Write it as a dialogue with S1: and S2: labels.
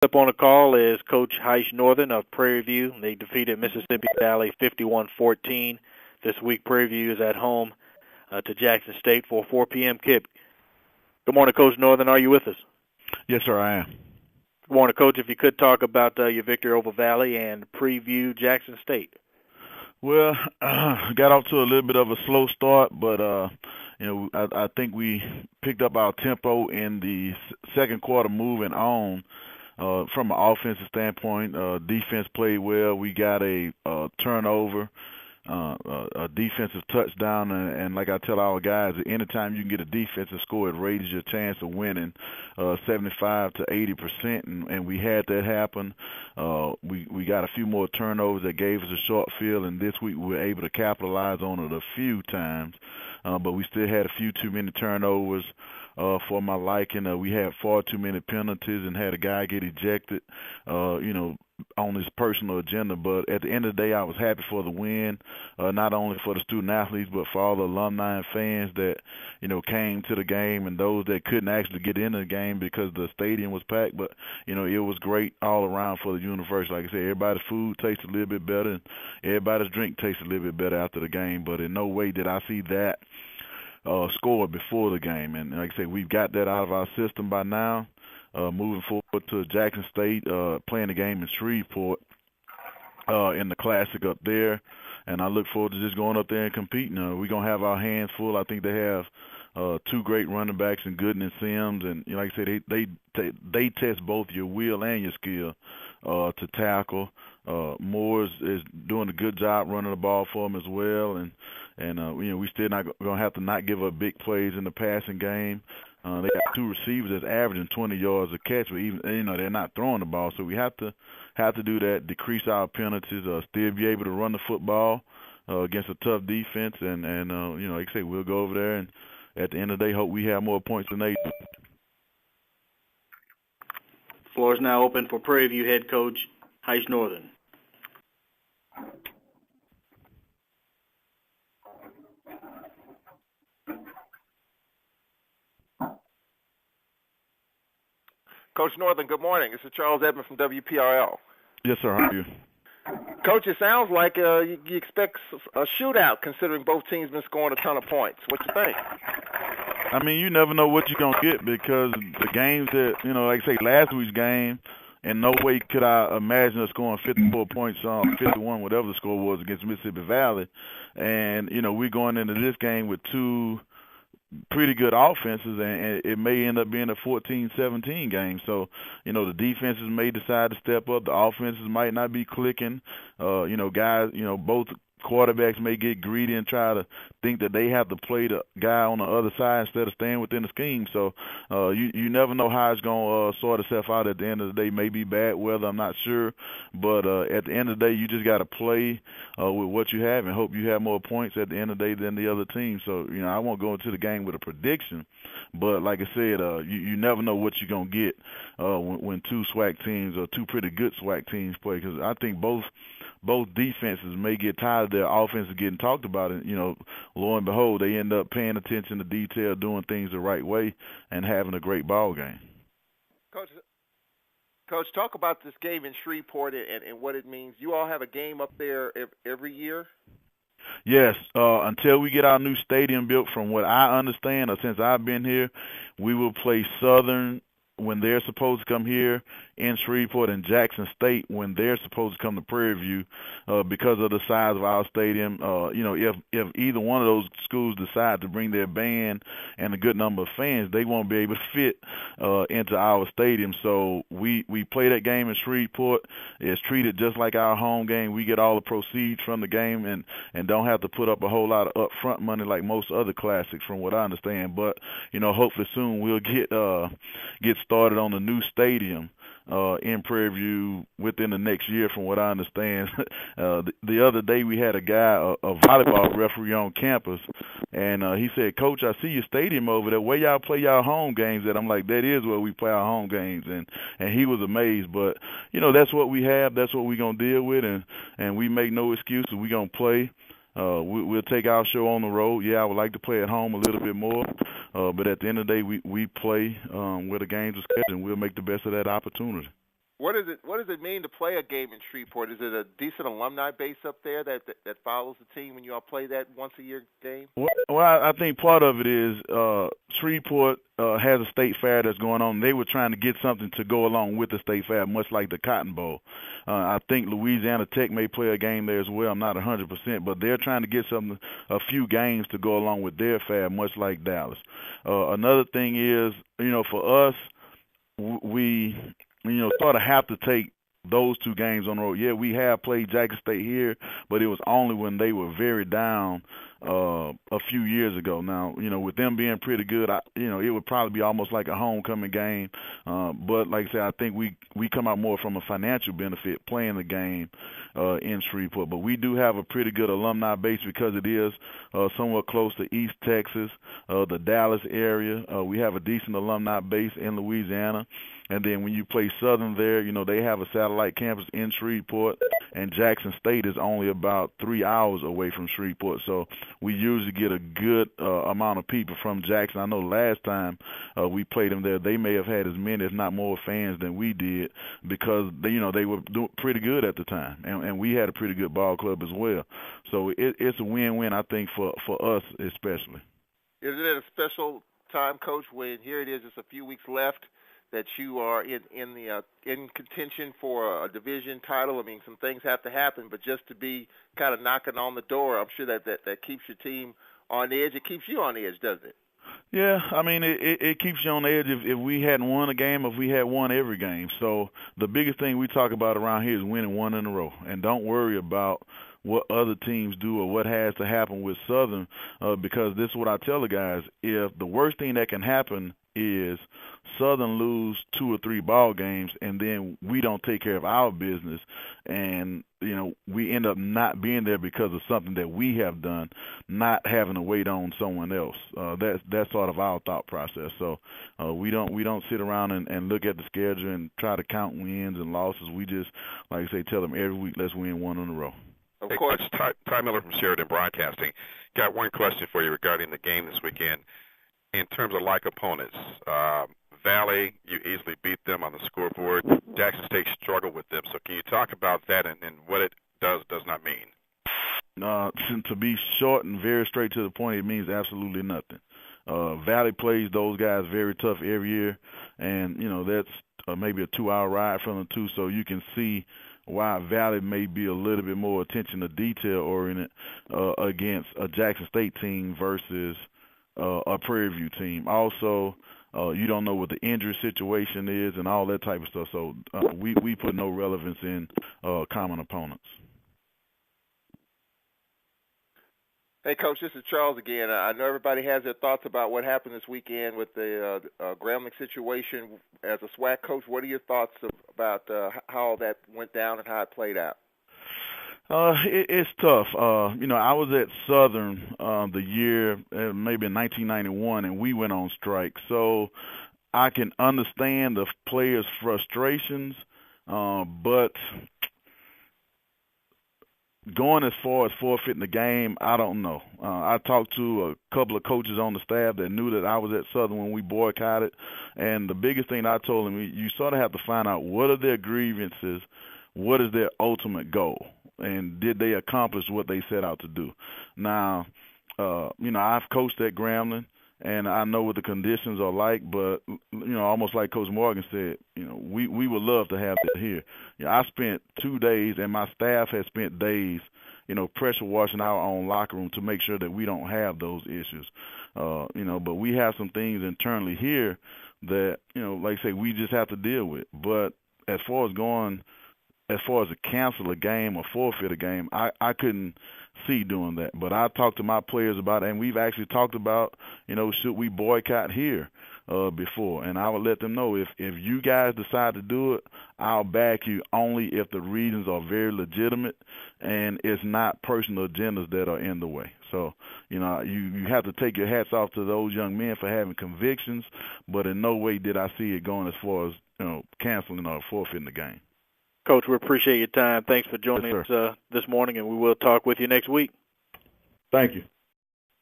S1: Up on the call is Coach Heishma of Prairie View. They defeated Mississippi Valley 51-14. This week, Prairie View is at home to Jackson State for a 4 p.m. kick. Good morning, Coach Northern. Are you with us?
S2: Yes, sir, I am.
S1: Good morning, Coach. If you could talk about your victory over Valley and preview Jackson State.
S2: Well, got off to a little bit of a slow start, but I think we picked up our tempo in the second quarter, moving on. From an offensive standpoint, defense played well. We got a turnover, a defensive touchdown, and like I tell our guys, anytime you can get a defensive score, it raises your chance of winning 75 to 80%, and we had that happen. We got a few more turnovers that gave us a short field, and this week we were able to capitalize on it a few times, but we still had a few too many turnovers. For my liking, we had far too many penalties and had a guy get ejected, on his personal agenda. But at the end of the day, I was happy for the win, not only for the student athletes, but for all the alumni and fans that, came to the game, and those that couldn't actually get into the game because the stadium was packed. But, it was great all around for the university. Like I said, everybody's food tasted a little bit better, and everybody's drink tasted a little bit better after the game. But in no way did I see that scored before the game, and like I said, we've got that out of our system by now. Moving forward to Jackson State, playing the game in Shreveport in the Classic up there, and I look forward to just going up there and competing. We're gonna have our hands full. I think they have two great running backs in Gooden and Sims, and like I said, they test both your will and your skill to tackle. Moore is doing a good job running the ball for them as well, and we still not gonna have to not give up big plays in the passing game. They got two receivers that's averaging 20 yards a catch, but even they're not throwing the ball, so we have to do that, decrease our penalties, still be able to run the football against a tough defense, and like I say, we'll go over there and at the end of the day hope we have more points than they do.
S1: Floor is now open for Prairie View head coach Heish Northern.
S3: Coach Northern, good morning. This is Charles Edmond from WPRL.
S2: Yes, sir. How are you?
S3: Coach, it sounds like you expect a shootout considering both teams been scoring a ton of points. What you think?
S2: I mean, you never know what you're going to get because the games that, like I say, last week's game, in no way could I imagine us scoring 54 points, 51, whatever the score was against Mississippi Valley. And, we're going into this game with two pretty good offenses, and it may end up being a 14-17 game. So, the defenses may decide to step up. The offenses might not be clicking. Guys, both quarterbacks may get greedy and try to think that they have to play the guy on the other side instead of staying within the scheme. So you never know how it's going to sort itself out at the end of the day. Maybe bad weather, I'm not sure. But at the end of the day, you just got to play with what you have and hope you have more points at the end of the day than the other team. So, I won't go into the game with a prediction. But like I said, you never know what you're going to get when two SWAC teams or two pretty good SWAC teams play, because I think both defenses may get tired of their offenses getting talked about, and lo and behold, they end up paying attention to detail, doing things the right way, and having a great ball game.
S3: Coach, talk about this game in Shreveport and what it means. You all have a game up there every year?
S2: Yes, until we get our new stadium built, from what I understand, or since I've been here, we will play Southern when they're supposed to come here in Shreveport, and Jackson State when they're supposed to come to Prairie View, because of the size of our stadium. If either one of those schools decide to bring their band and a good number of fans, they won't be able to fit into our stadium. So we play that game in Shreveport. It's treated just like our home game. We get all the proceeds from the game and don't have to put up a whole lot of upfront money like most other classics, from what I understand. But hopefully soon we'll get started on the new stadium in Prairie View within the next year, from what I understand. The other day we had a guy, a volleyball referee on campus, and he said, "Coach, I see your stadium over there. Where y'all play y'all home games at?" I'm like, "That is where we play our home games," and he was amazed. But that's what we have. That's what we're gonna deal with, and we make no excuses. We're gonna play. We'll take our show on the road. Yeah, I would like to play at home a little bit more, but at the end of the day, we play where the games are scheduled, and we'll make the best of that opportunity.
S3: What does it mean to play a game in Shreveport? Is it a decent alumni base up there that follows the team when you all play that once a year game?
S2: Well, I think part of it is Shreveport has a state fair that's going on. They were trying to get something to go along with the state fair, much like the Cotton Bowl. I think Louisiana Tech may play a game there as well. I'm not 100%, but they're trying to get a few games to go along with their fair, much like Dallas. Another thing is, for us, we sort of have to take those two games on the road. Yeah, we have played Jackson State here, but it was only when they were very down a few years ago. Now, with them being pretty good, it would probably be almost like a homecoming game. But like I said, I think we come out more from a financial benefit playing the game in Shreveport. But we do have a pretty good alumni base because it is somewhat close to East Texas, the Dallas area. We have a decent alumni base in Louisiana. And then when you play Southern there, they have a satellite campus in Shreveport, and Jackson State is only about 3 hours away from Shreveport. So we usually get a good amount of people from Jackson. I know last time we played them there, they may have had as many, if not more, fans than we did because they were doing pretty good at the time, and we had a pretty good ball club as well. So it's a win-win, I think, for us especially.
S3: Isn't it a special time, Coach, when here it is, just a few weeks left, that you are in contention for a division title? I mean, some things have to happen, but just to be kind of knocking on the door, I'm sure that keeps your team on the edge. It keeps you on the edge, doesn't it?
S2: Yeah, I mean, it keeps you on the edge if we hadn't won a game, if we had won every game. So the biggest thing we talk about around here is winning one in a row, and don't worry about what other teams do or what has to happen with Southern, because this is what I tell the guys. If the worst thing that can happen is Southern lose 2 or 3 ball games and then we don't take care of our business and we end up not being there because of something that we have done, not having to wait on someone else. That's sort of our thought process. So we don't sit around and look at the schedule and try to count wins and losses. We just, like I say, tell them every week, let's win one in a row.
S4: Of course. Ty Miller from Sheridan Broadcasting. Got one question for you regarding the game this weekend. In terms of like opponents, Valley, you easily beat them on the scoreboard. Jackson State struggled with them. So can you talk about that and what it does not mean?
S2: To be short and very straight to the point, it means absolutely nothing. Valley plays those guys very tough every year, and, that's maybe a 2-hour ride from them, too, so you can see why Valley may be a little bit more attention to detail oriented against a Jackson State team versus a Prairie View team. Also, you don't know what the injury situation is and all that type of stuff. So we put no relevance in common opponents.
S3: Hey, Coach, this is Charles again. I know everybody has their thoughts about what happened this weekend with the Grambling situation. As a SWAC coach, what are your thoughts about how that went down and how it played out?
S2: It's tough. I was at Southern the year, maybe in 1991, and we went on strike. So I can understand the players' frustrations, but going as far as forfeiting the game, I don't know. I talked to a couple of coaches on the staff that knew that I was at Southern when we boycotted, and the biggest thing I told them, you sort of have to find out what are their grievances, what is their ultimate goal, and did they accomplish what they set out to do. Now, I've coached at Grambling, and I know what the conditions are like, but, almost like Coach Morgan said, we would love to have that here. I spent 2 days, and my staff has spent days, pressure washing our own locker room to make sure that we don't have those issues. But we have some things internally here that, like I say, we just have to deal with. But as far as to cancel a game or forfeit a game, I couldn't see doing that. But I talked to my players about it, and we've actually talked about, should we boycott here before. And I would let them know if you guys decide to do it, I'll back you only if the reasons are very legitimate and it's not personal agendas that are in the way. So, you have to take your hats off to those young men for having convictions, but in no way did I see it going as far as, canceling or forfeiting the game.
S1: Coach, we appreciate your time. Thanks for joining us this morning, and we will talk with you next week.
S2: Thank you.